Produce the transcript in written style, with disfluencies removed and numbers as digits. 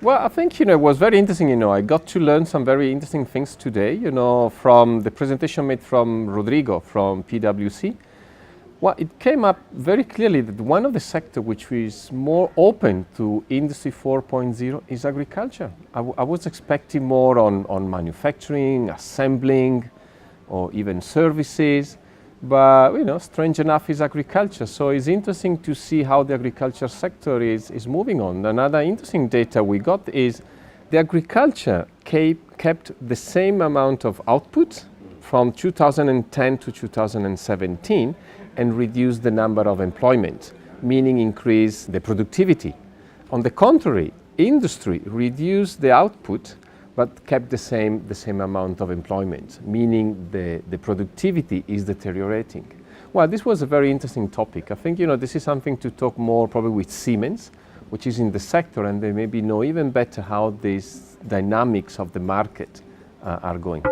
Well, I think, it was very interesting, I got to learn some very interesting things today, from the presentation made from Rodrigo from PwC. Well, it came up very clearly that one of the sectors which is more open to Industry 4.0 is agriculture. I was expecting more on manufacturing, assembling, or even services. But, strange enough is agriculture. So it's interesting to see how the agriculture sector is moving on. Another interesting data we got is the agriculture kept the same amount of output from 2010 to 2017 and reduced the number of employment, meaning increase the productivity. On the contrary, industry reduced the output but kept the same amount of employment, meaning the productivity is deteriorating. Well, this was a very interesting topic. I think, this is something to talk more probably with Siemens, which is in the sector, and they maybe know even better how these dynamics of the market are going.